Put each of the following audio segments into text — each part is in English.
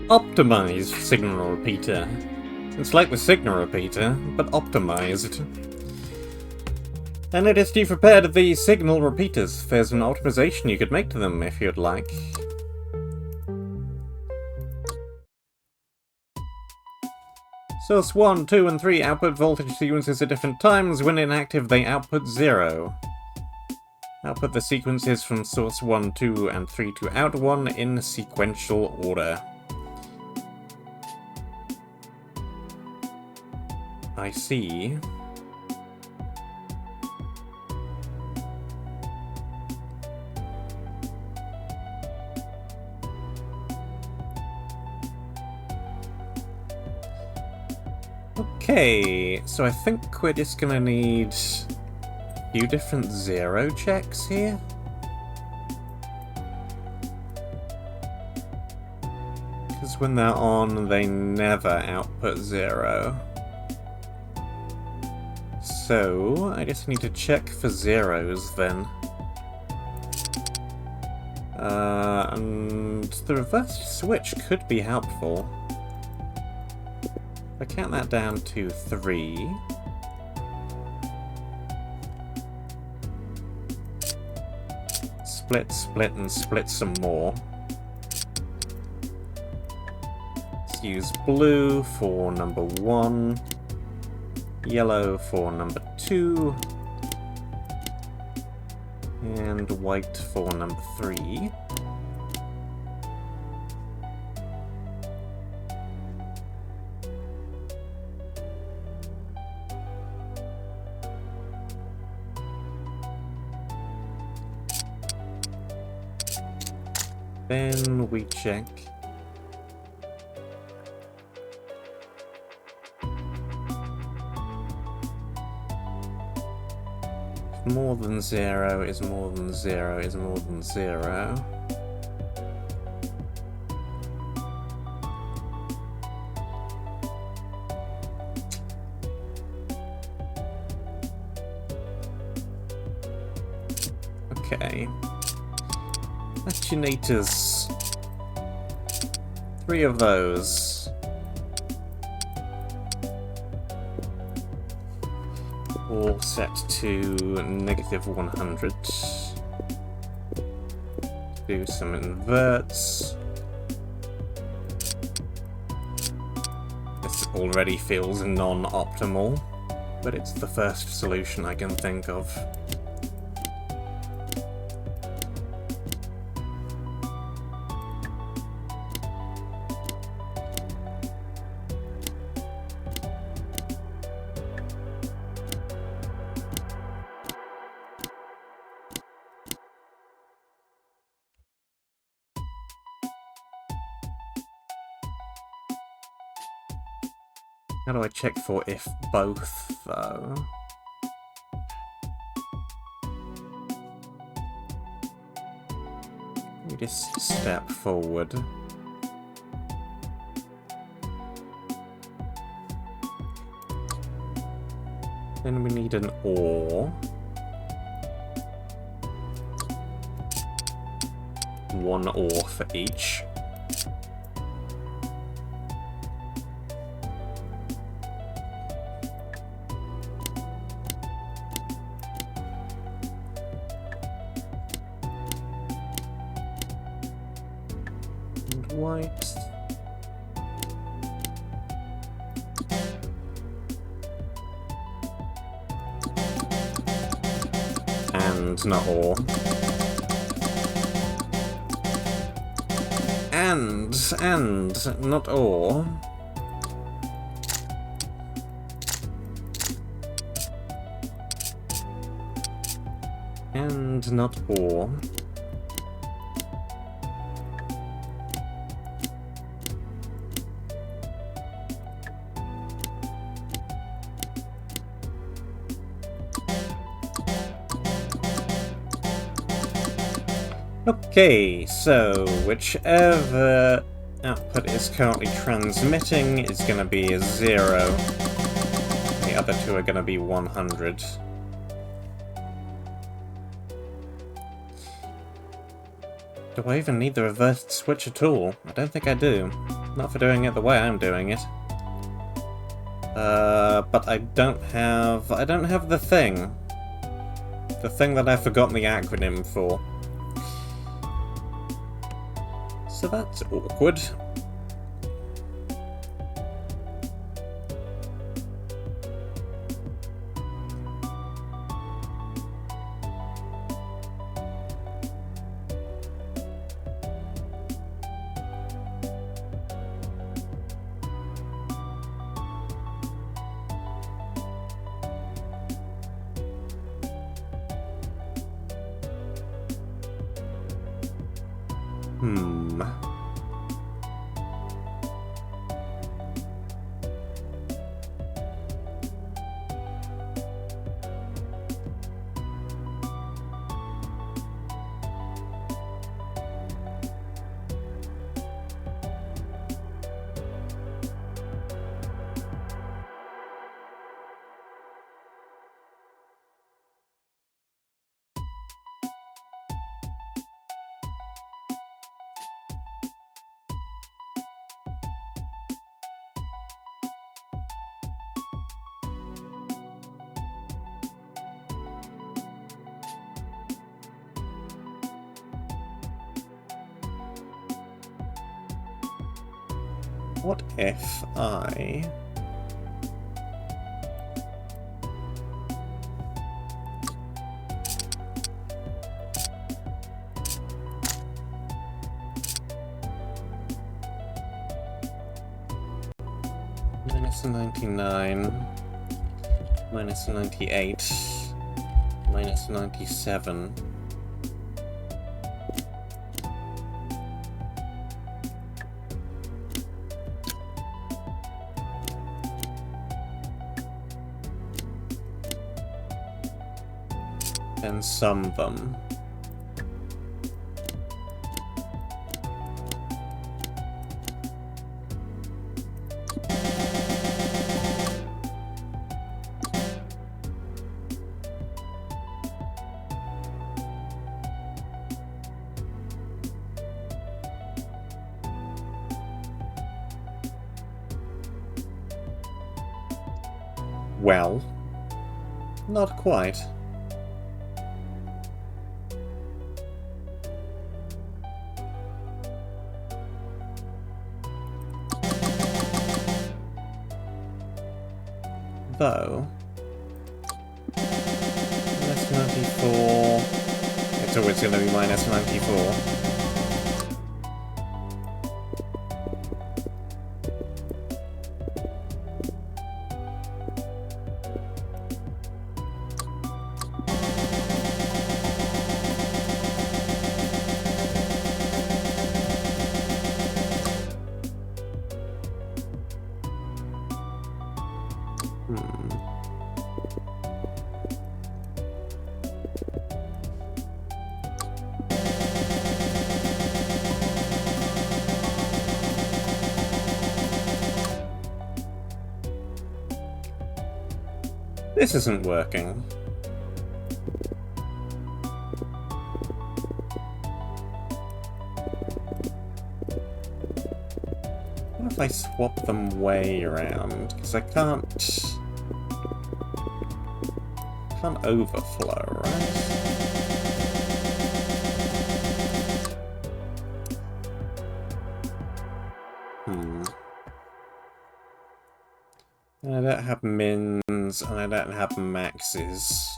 Optimized signal repeater. It's like the signal repeater, but optimized. And it is to prepare the signal repeaters. There's an optimization you could make to them if you'd like. Source 1, 2, and 3 output voltage sequences at different times. When inactive, they output 0. Output the sequences from source 1, 2, and 3 to out 1 in sequential order. I see. Okay, so I think we're just gonna need a few different 0 checks here. Because when they're on, they never output 0. So, I just need to check for zeros then. And the reverse switch could be helpful. If I count that down to 3... Split, split, and split some more. Let's use blue for number 1. Yellow for number 2, and white for number 3. Then we check more than 0 is more than 0 is more than 0. Okay. Actuators. 3 of those. All set to -100. Do some inverts. This already feels non-optimal, but it's the first solution I can think of. How do I check for if both, though? We just step forward. Then we need an OR. 1 OR for each. White. And not or. And not or. And not or. Okay, so whichever output is currently transmitting is going to be a 0. The other two are going to be 100. Do I even need the reversed switch at all? I don't think I do. Not for doing it the way I'm doing it. But I don't have the thing. The thing that I've forgotten the acronym for. So that's awkward. What if I... minus 99, minus 98, minus 97... and sum them. Well, not quite. Though, minus 94, it's always going to be minus 94. This isn't working. What if I swap them way around? Because I can't overflow, right? I don't have mins, and I don't have maxes.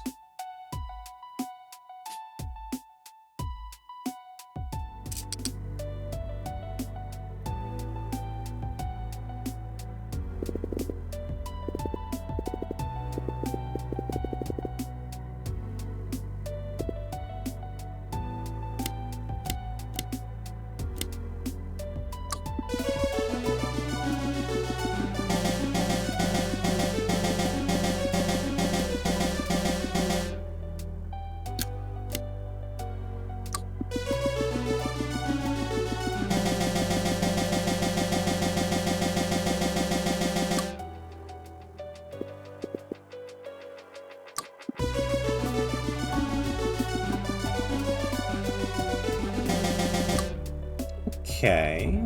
Okay.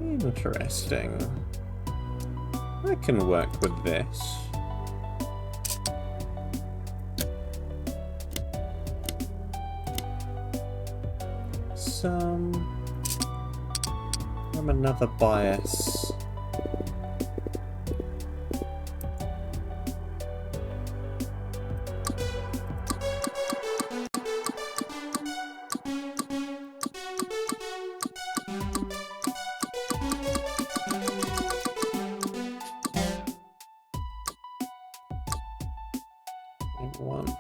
Interesting. I can work with this. From another bias. I want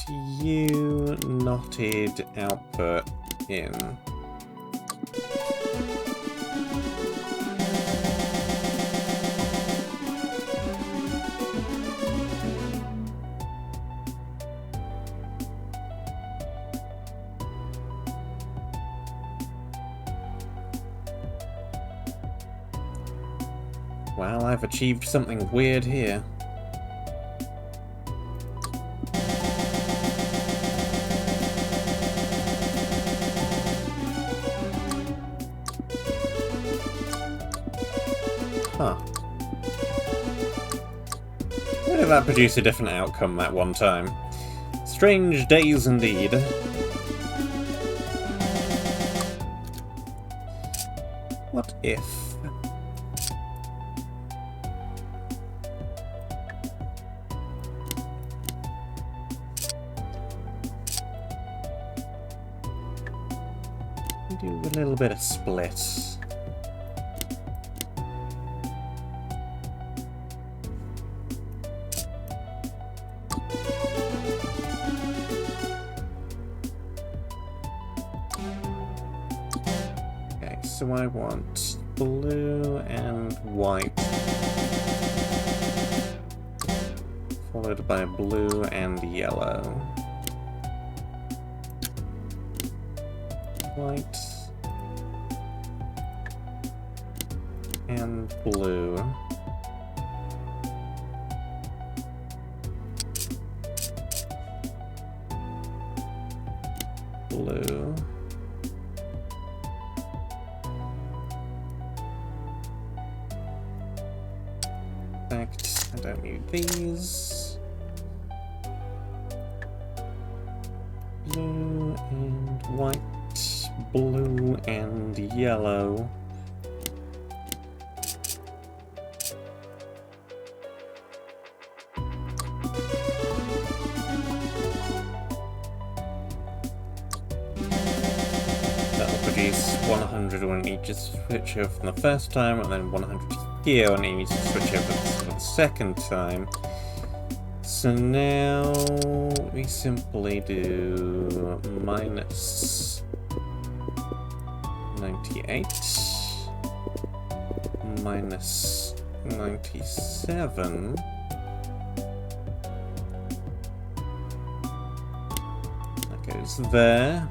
you knotted output in. Well, I've achieved something weird here. Huh. Why did that produce a different outcome that one time? Strange days indeed. What if... we do a little bit of split. So I want blue and white, followed by blue and yellow. White and blue. Blue. I don't need these. Blue and white, blue and yellow. That'll produce 100 when you just switch over from the first time, and then 100 here when you need to switch over for the second time. So now we simply do minus 98 minus 97. That goes there.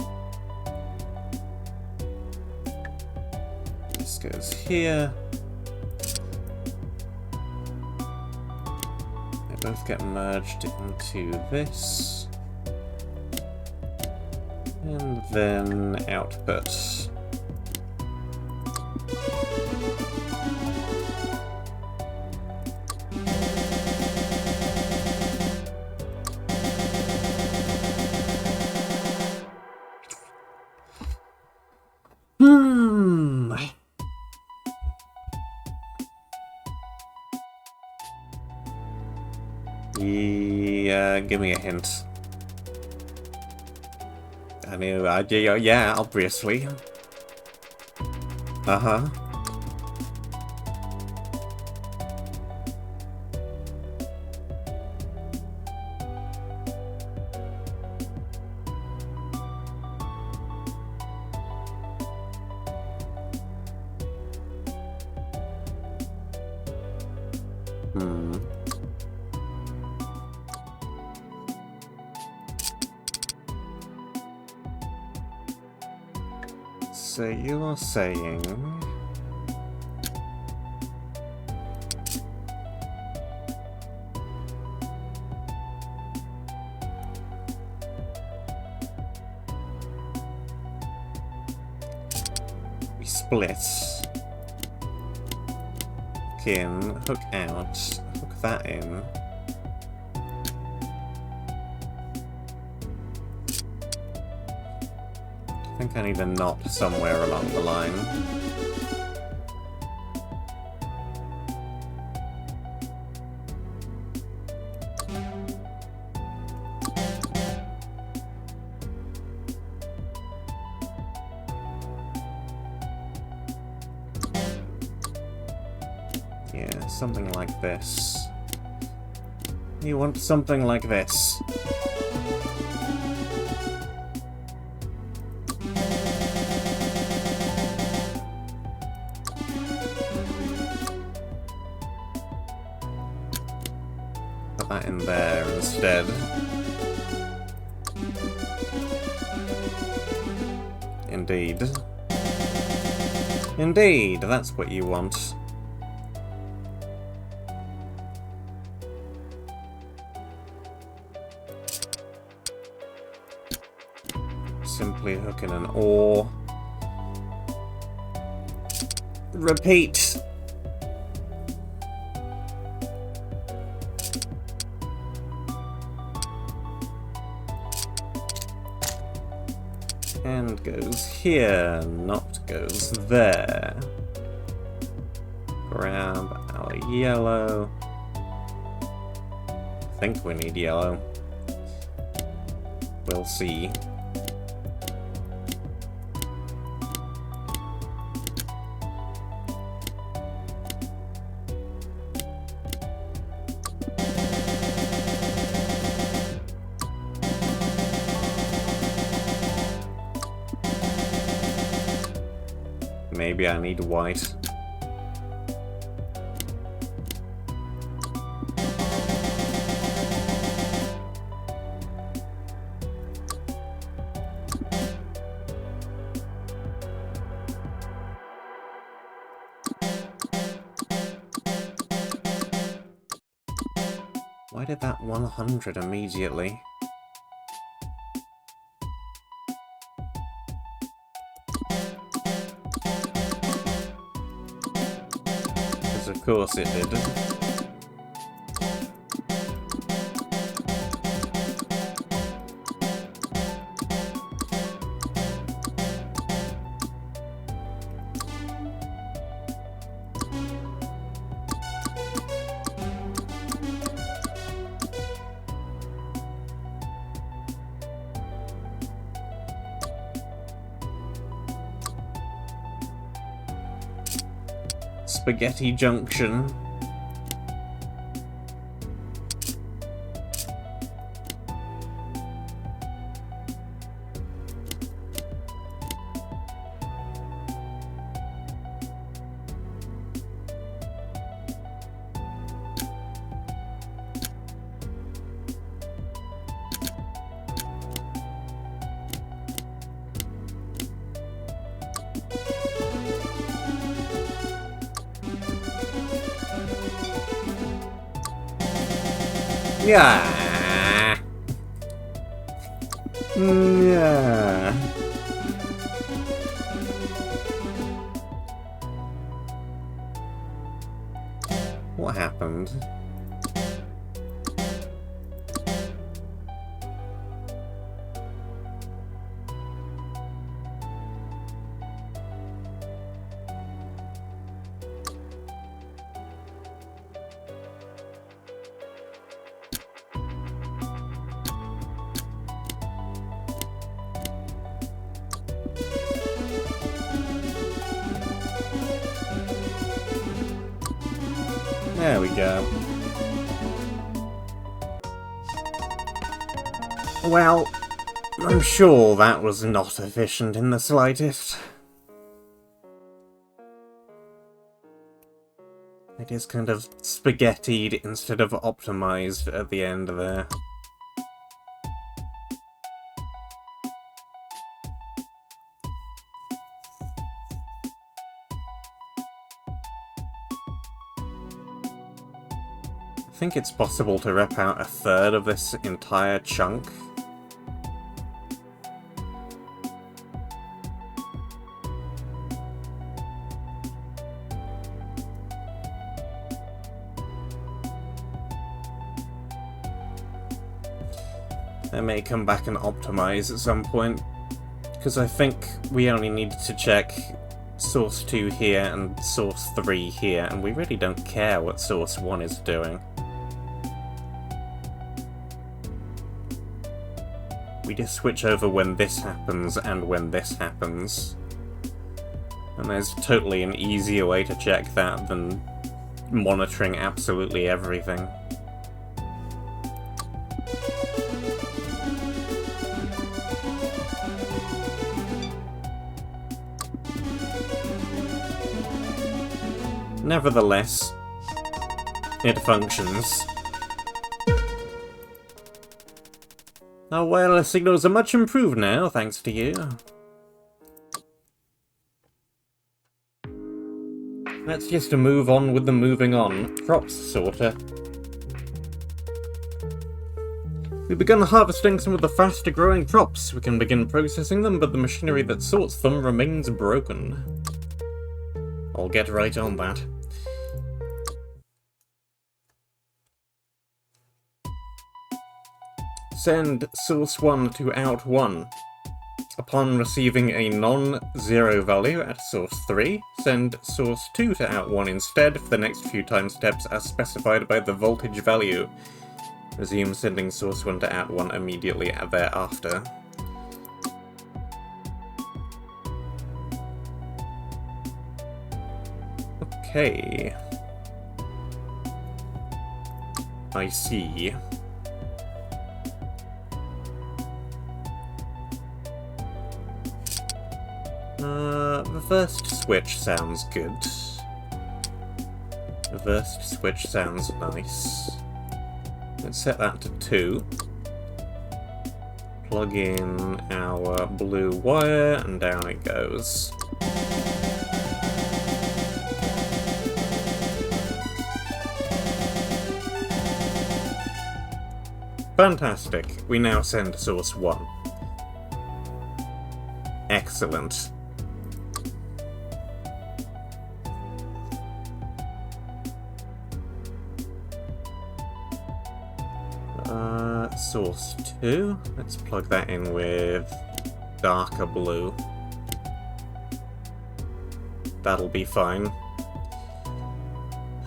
This goes here. They both get merged into this. And then output. Yeah, give me a hint. I knew, yeah, obviously. Uh-huh. So you're saying... we split. hook in, hook out, hook that in. I think I need a knot somewhere along the line. Yeah, something like this. You want something like this. Put that in there instead. Indeed. Indeed, that's what you want. Simply hook in an ore. Repeat! And goes here, not goes there. Grab our yellow. I think we need yellow. We'll see. Maybe I need white. Why did that 100 immediately? Of course it did. Spaghetti Junction. Yeah. Yeah. What happened? There we go. Well, I'm sure that was not efficient in the slightest. It is kind of spaghettied instead of optimized at the end there. I think it's possible to rip out a third of this entire chunk. I may come back and optimize at some point, because I think we only needed to check source 2 here and source 3 here, and we really don't care what source 1 is doing. We just switch over when this happens and when this happens. And there's totally an easier way to check that than monitoring absolutely everything. Nevertheless, it functions. Our wireless signals are much improved now, thanks to you. Let's just move on with the moving on. Crops sorter. We've begun harvesting some of the faster growing crops. We can begin processing them, but the machinery that sorts them remains broken. I'll get right on that. Send source 1 to out 1. Upon receiving a non-zero value at source 3, send source 2 to out 1 instead for the next few time steps as specified by the voltage value. Resume sending source 1 to out 1 immediately thereafter. Okay. I see. Reversed switch sounds good. Reversed switch sounds nice. Let's set that to 2. Plug in our blue wire, and down it goes. Fantastic. We now send source 1. Excellent. Source 2. Let's plug that in with darker blue. That'll be fine.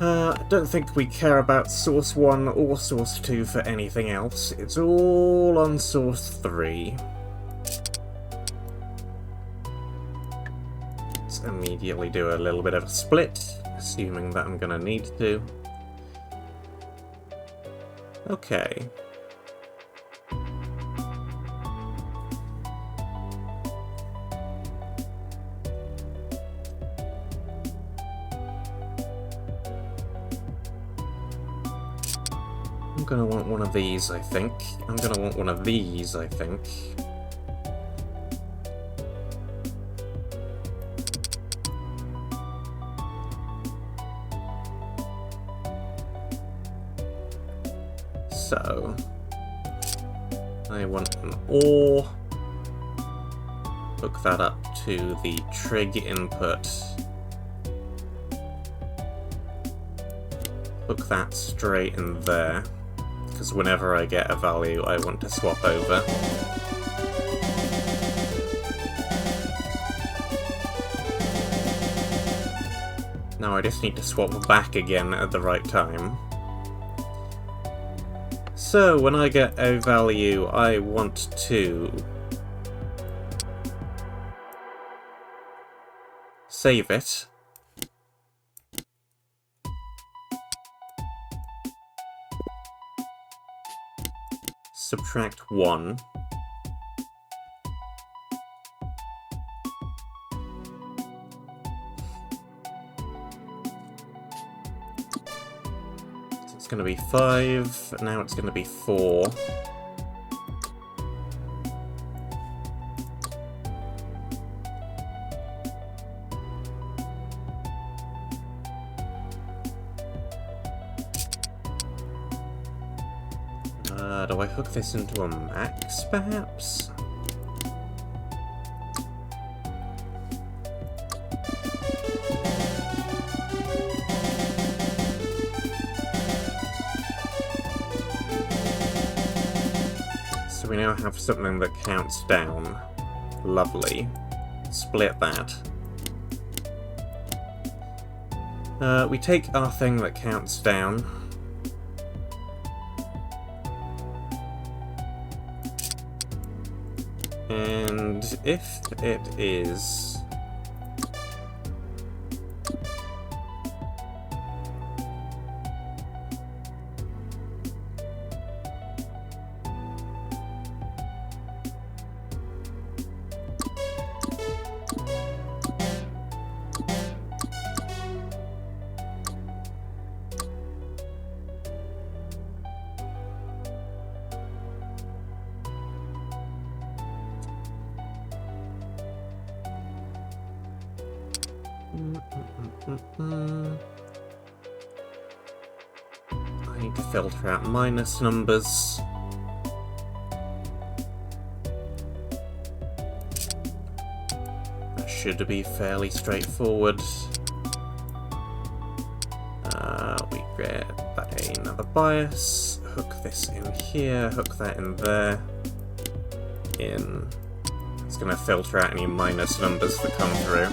I don't think we care about source 1 or source 2 for anything else. It's all on source 3. Let's immediately do a little bit of a split, assuming that I'm gonna need to. Okay. I'm gonna want one of these, I think. I'm gonna want one of these, I think. So, I want an OR. Hook that up to the trig input. Hook that straight in there, because whenever I get a value, I want to swap over. Now I just need to swap back again at the right time. So, when I get a value, I want to save it. Subtract 1. So it's going to be 5, now it's going to be 4. Do I hook this into a max, perhaps? So we now have something that counts down. Lovely. Split that. We take our thing that counts down. And if it is... I need to filter out minus numbers. That should be fairly straightforward. We get another bias, hook this in here, hook that in there. It's going to filter out any minus numbers that come through.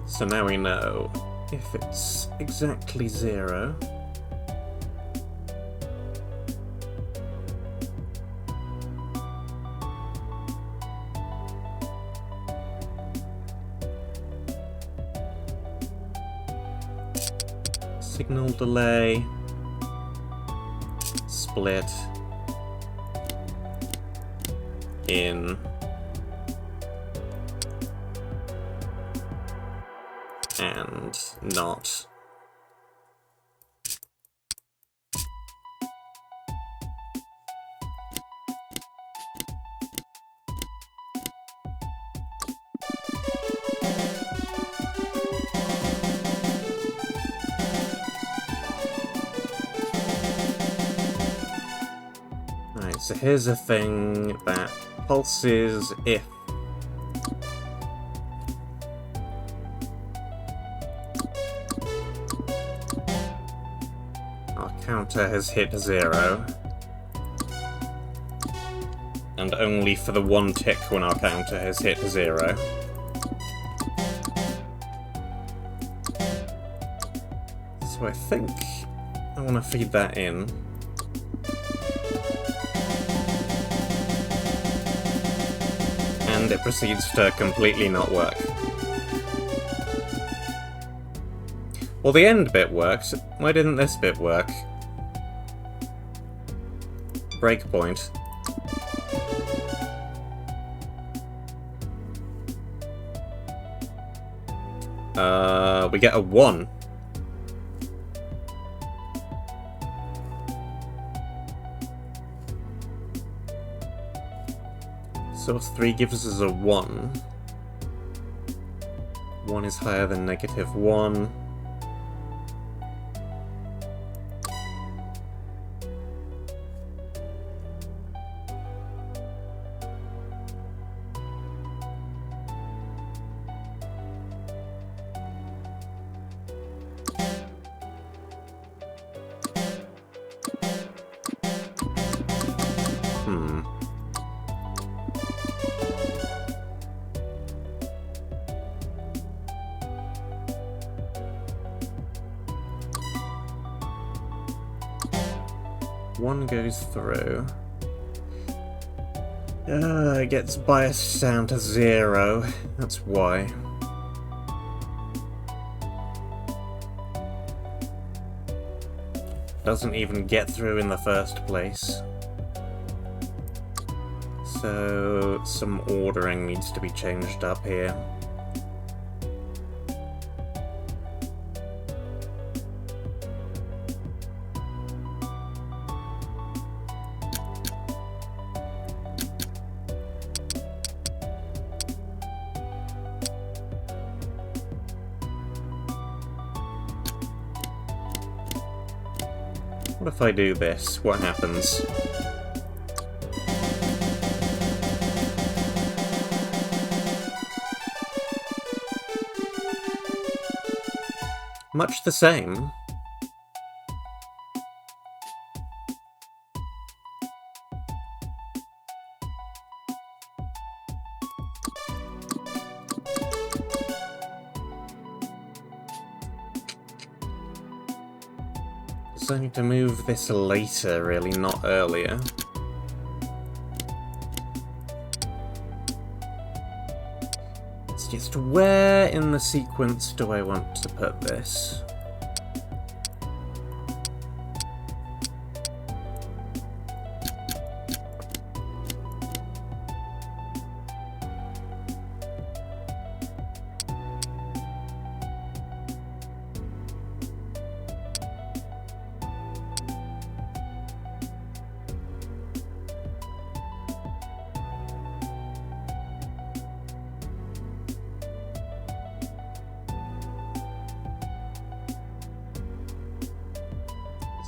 So now we know if it's exactly 0, signal delay, split, in, and not. Right, so here's a thing that pulses if counter has hit 0, and only for the one tick when our counter has hit 0. So I think I want to feed that in. And it proceeds to completely not work. Well, the end bit worked. Why didn't this bit work? Breakpoint. We get a 1. Source 3 gives us a 1. 1 is higher than -1. One goes through. It gets biased down to 0. That's why. Doesn't even get through in the first place. So some ordering needs to be changed up here. What if I do this? What happens? much the same. So I need to move this later, really, not earlier. It's just where in the sequence do I want to put this?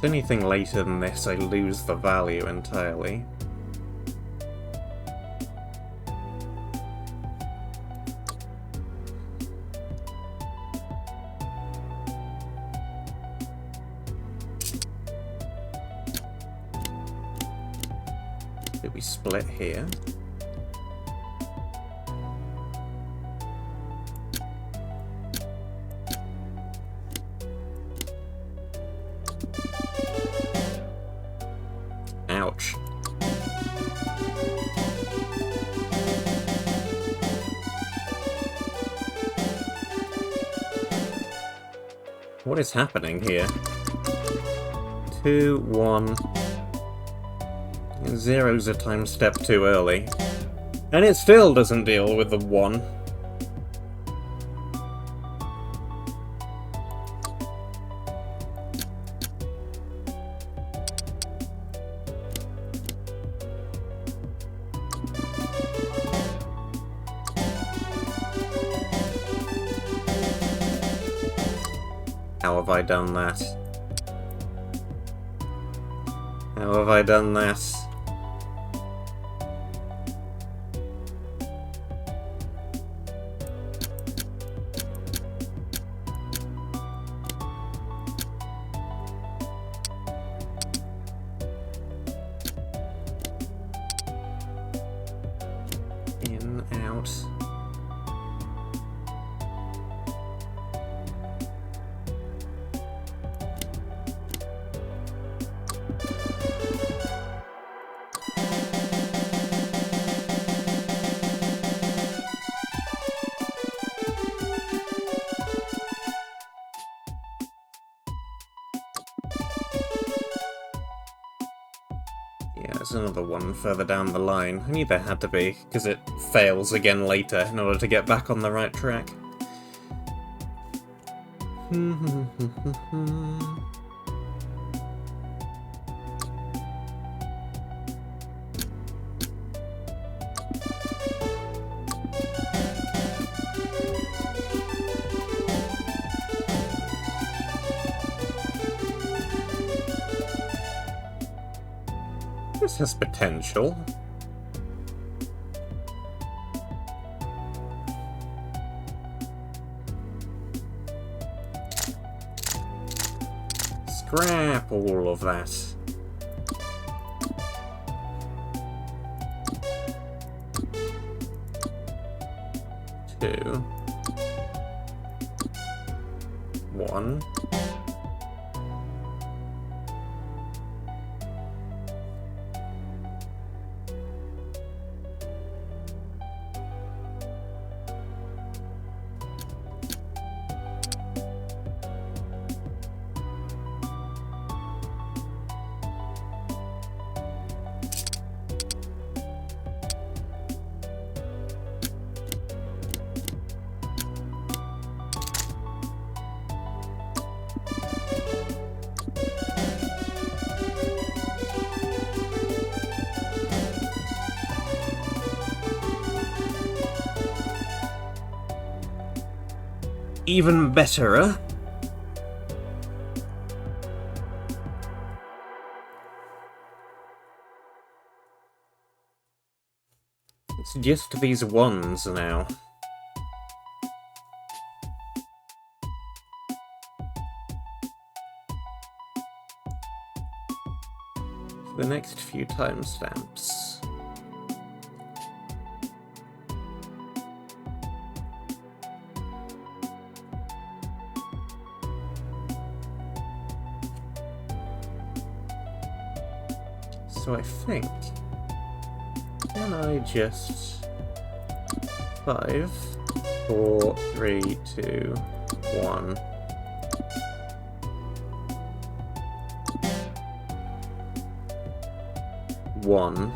If anything later than this, I lose the value entirely. Did we split here? Ouch. What is happening here? 2, 1... Zero's a time step too early. And it still doesn't deal with the 1. How have I done that? How have I done that? In, out. Yeah, there's another one further down the line. I knew there had to be, because it fails again later in order to get back on the right track. This has potential. Scrap all of that. Two. 1. Even betterer. It's just these ones now. for the next few timestamps. So I think, can I just 5, 4, 3, 2, 1. One.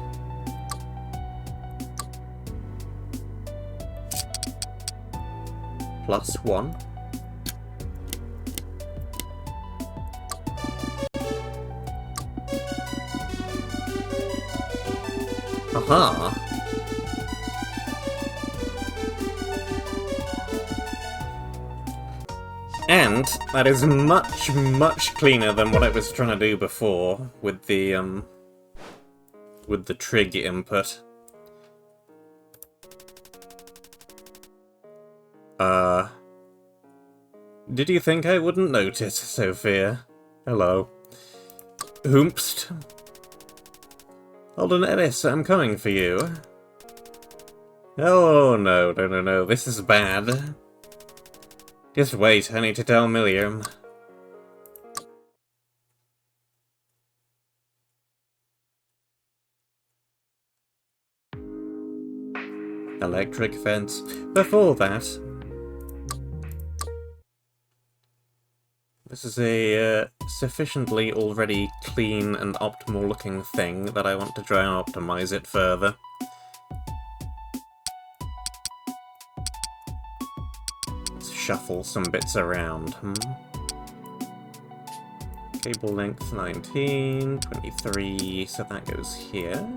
Plus 1. Aha! And that is much, much cleaner than what I was trying to do before with the trig input. Did you think I wouldn't notice, Sophia? Hello. Oompst. Hold on, Ellis, I'm coming for you. Oh, no, this is bad. Just wait, I need to tell Miriam. Electric fence. Before that, this is a sufficiently already clean and optimal looking thing that I want to try and optimize it further. Let's shuffle some bits around. Cable length 19, 23, so that goes here.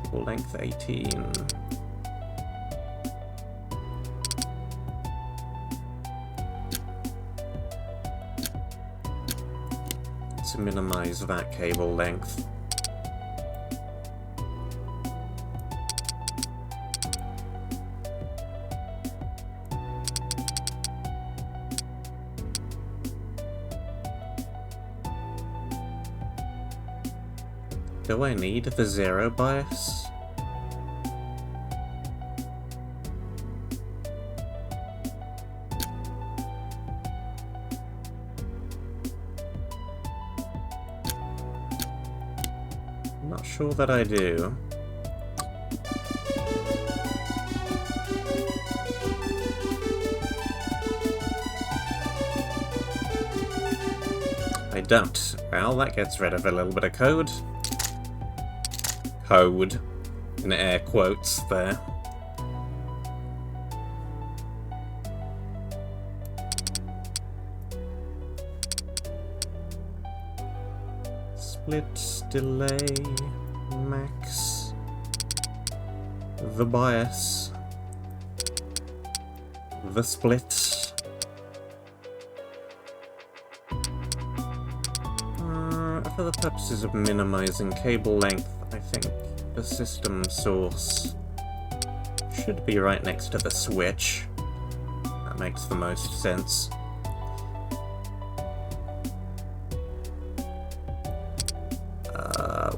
Cable length 18. To minimize that cable length. Do I need the zero bias? Not sure that I do. I don't. Well, that gets rid of a little bit of code. Code. In air quotes there. Split, delay, max, the bias, the split. For the purposes of minimizing cable length, I think the system source should be right next to the switch. That makes the most sense.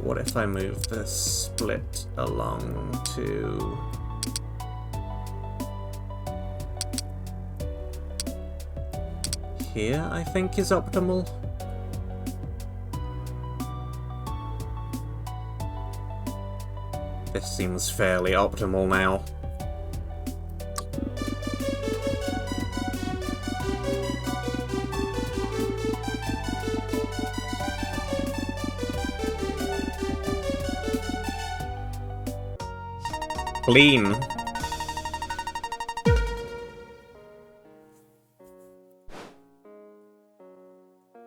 What if I move the split along to... here, I think, is optimal. This seems fairly optimal now. Clean.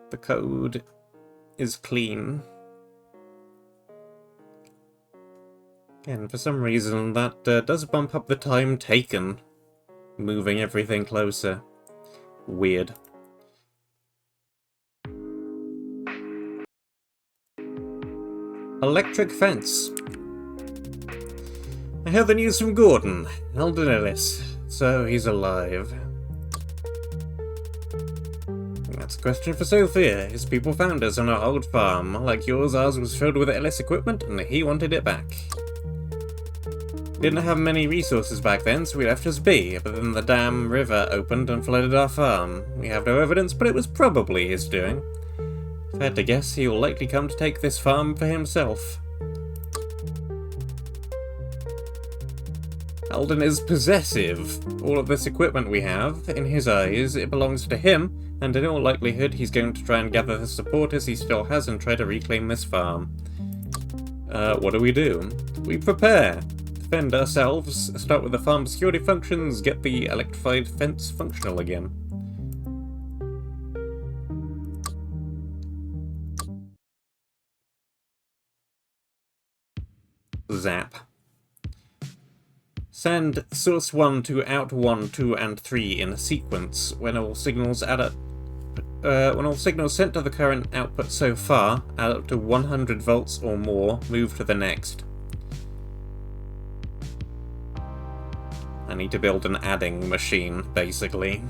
The code is clean. And for some reason that does bump up the time taken, moving everything closer. Weird. Electric fence. I heard the news from Gordon, Elden Ellis, so he's alive. That's a question for Sophia. His people found us on our old farm. Like yours, ours was filled with LS equipment, and he wanted it back. Didn't have many resources back then, so we left us be, but then the damn river opened and flooded our farm. We have no evidence, but it was probably his doing. If I had to guess, he will likely come to take this farm for himself. Alden is possessive. All of this equipment we have, in his eyes, it belongs to him, and in all likelihood he's going to try and gather the supporters he still has and try to reclaim this farm. What do? We prepare. Defend ourselves, start with the farm security functions, get the electrified fence functional again. Zap. Send source 1 to out 1, 2, and 3 in a sequence. When all signals sent to the current output so far add up to 100 volts or more, move to the next. I need to build an adding machine, basically.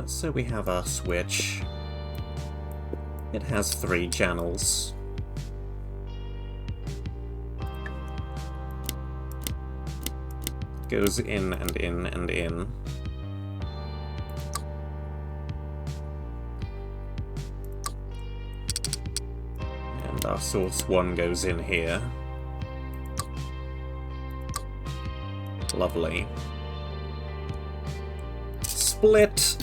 So we have our switch. It has 3 channels. Goes in and in and in. And our source 1 goes in here. Lovely. Split!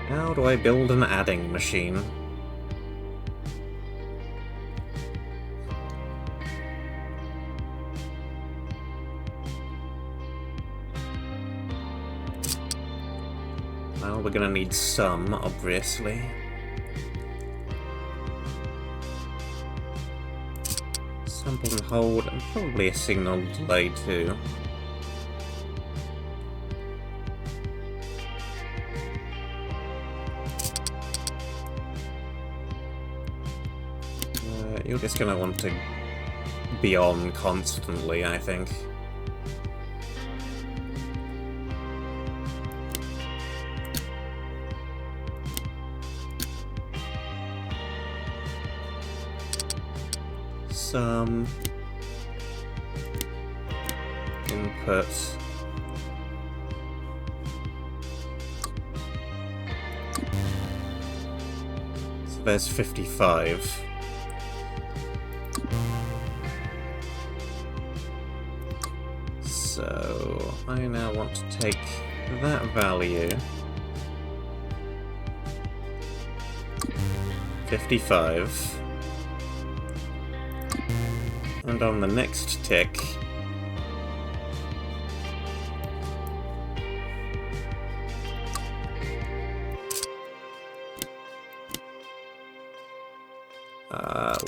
How do I build an adding machine? Well, we're gonna need some, obviously. Sample and hold, and probably a signal delay too. You're just gonna want to be on constantly, I think. Some input. So there's 55. So I now want to take that value, 55, and on the next tick,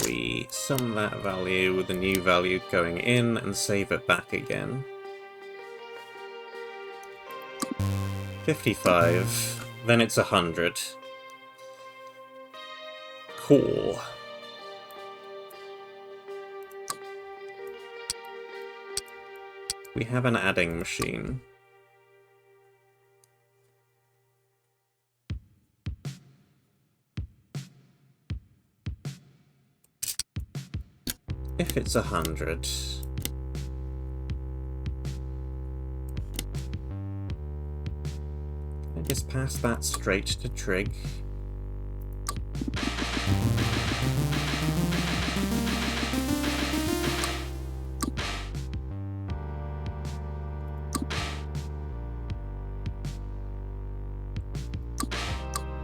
we sum that value with the new value going in and save it back again. 55, then it's 100. Cool. We have an adding machine. If it's 100... just pass that straight to Trig.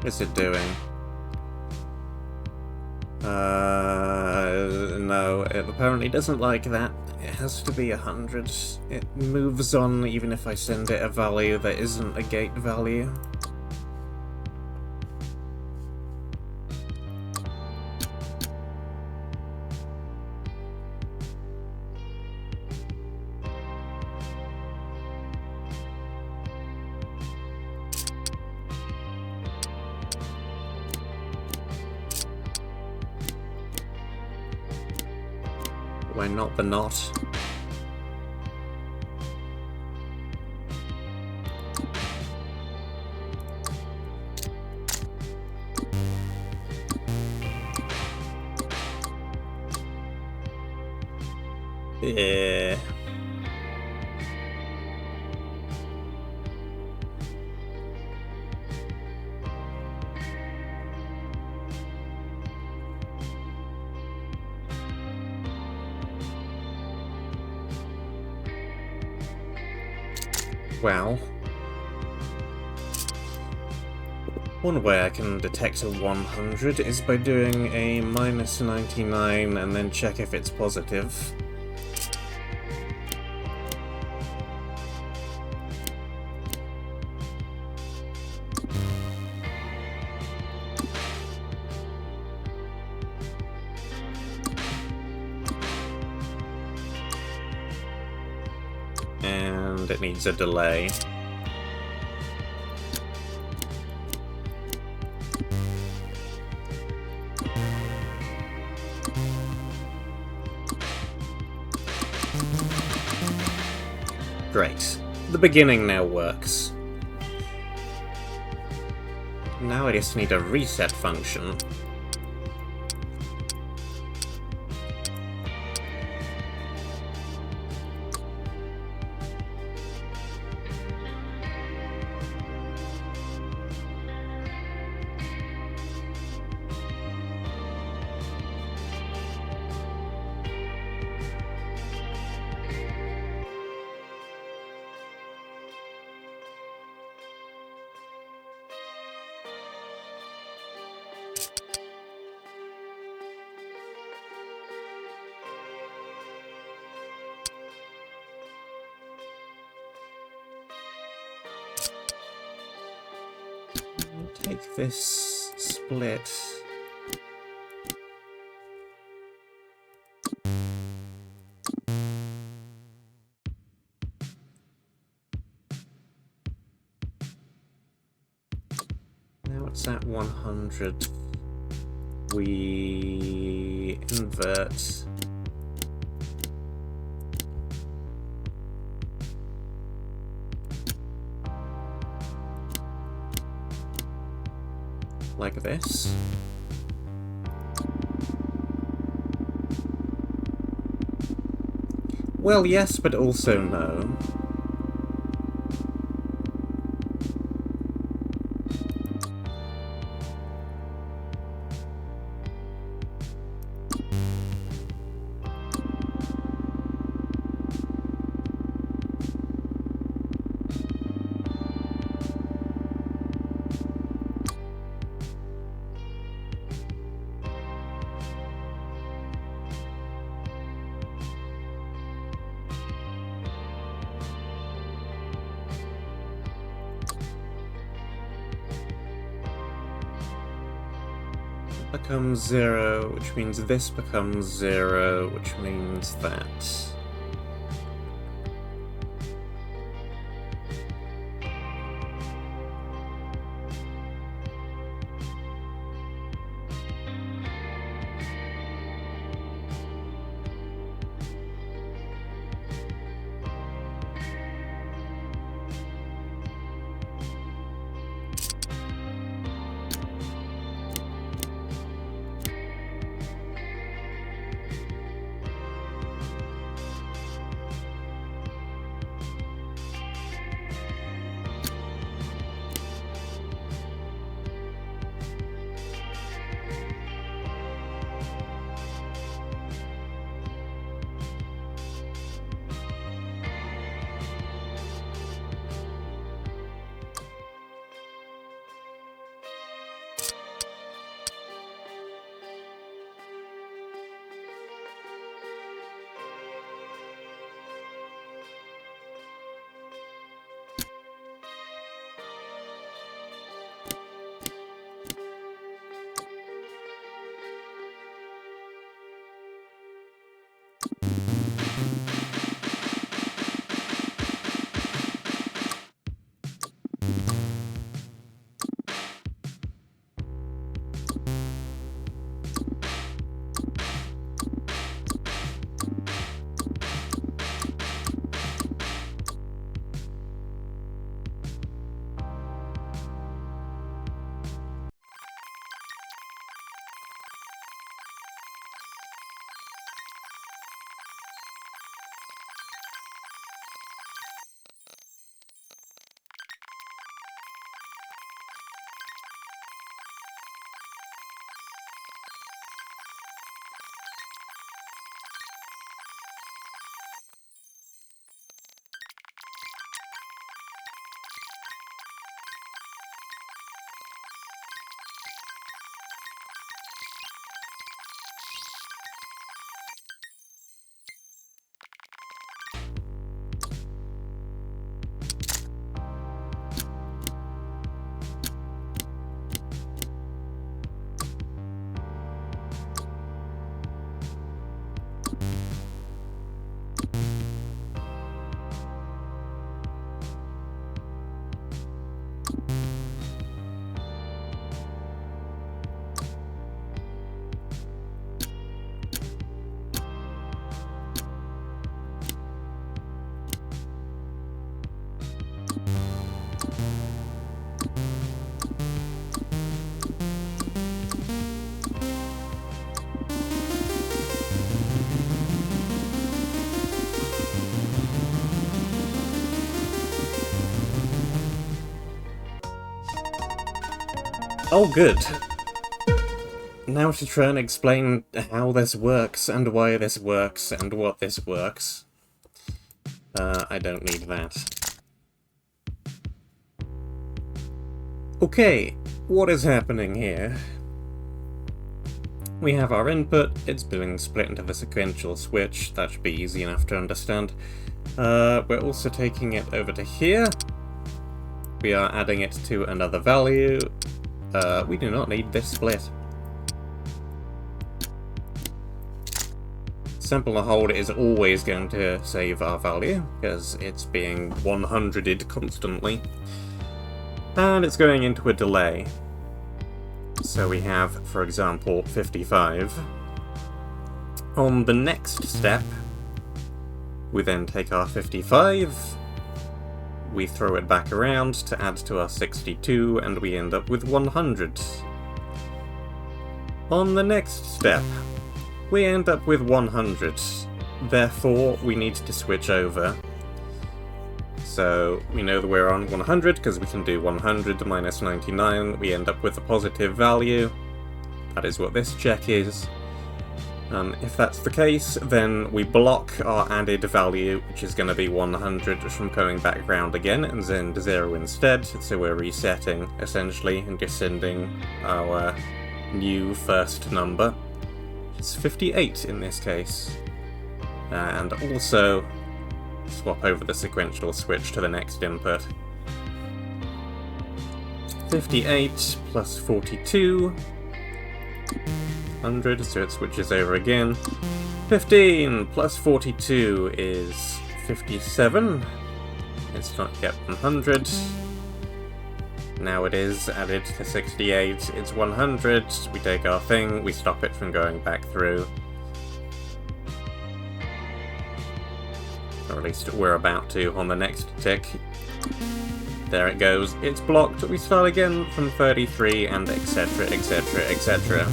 What's it doing? No, it apparently doesn't like that. It has to be 100. It moves on even if I send it a value that isn't a gate value. Why not the knot? Yeah. Well, one way I can detect a 100 is by doing a -99 and then check if it's positive. And it needs a delay. Great. The beginning now works. Now I just need a reset function. Take this split. Now it's at 100. We invert. Like this. Well, yes, but also no. Becomes 0, which means this becomes 0, which means that. Oh, good. Now to try and explain how this works, and why this works, and what this works. I don't need that. Okay, what is happening here? We have our input, it's being split into the sequential switch, that should be easy enough to understand. We're also taking it over to here. We are adding it to another value. We do not need this split. Sample and hold is always going to save our value, because it's being 100'd constantly. And it's going into a delay. So we have, for example, 55. On the next step, we then take our 55, we throw it back around to add to our 62, and we end up with 100. On the next step, we end up with 100. Therefore, we need to switch over. So, we know that we're on 100, because we can do 100 minus 99, we end up with a positive value. That is what this check is. If that's the case, then we block our added value, which is going to be 100, from going back round again, and then to 0 instead, so we're resetting, essentially, and just sending our new first number. It's 58 in this case. And also swap over the sequential switch to the next input. 58 plus 42. 100, so it switches over again. 15 plus 42 is 57. It's not yet 100. Now it is added to 68, it's 100, we take our thing, we stop it from going back through. Or at least we're about to on the next tick. There it goes, it's blocked, we start again from 33, and etc, etc, etc.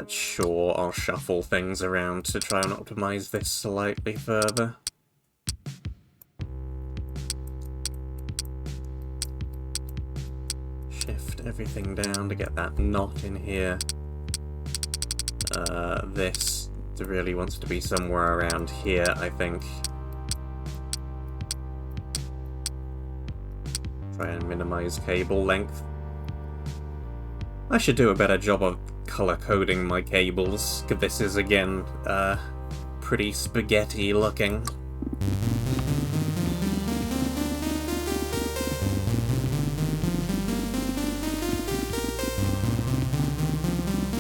Sure, I'll shuffle things around to try and optimize this slightly further. Shift everything down to get that knot in here. This really wants to be somewhere around here, I think. Try and minimize cable length. I should do a better job of color coding my cables, because this is again pretty spaghetti looking.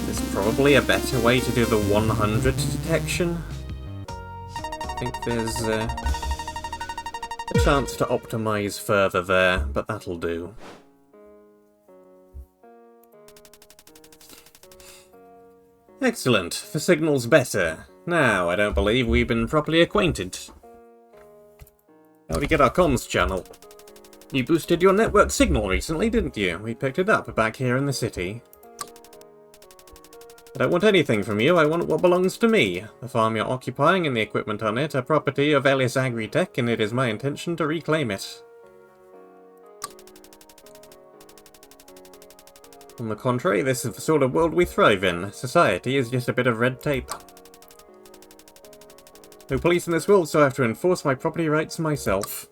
There's probably a better way to do the 100 detection. I think there's a chance to optimize further there, but that'll do. Excellent, the signal's better. Now, I don't believe we've been properly acquainted. How do we get our comms channel? You boosted your network signal recently, didn't you? We picked it up back here in the city. I don't want anything from you, I want what belongs to me. The farm you're occupying and the equipment on it are property of Elias Agritech, and it is my intention to reclaim it. On the contrary, this is the sort of world we thrive in. Society is just a bit of red tape. No police in this world, so I have to enforce my property rights myself.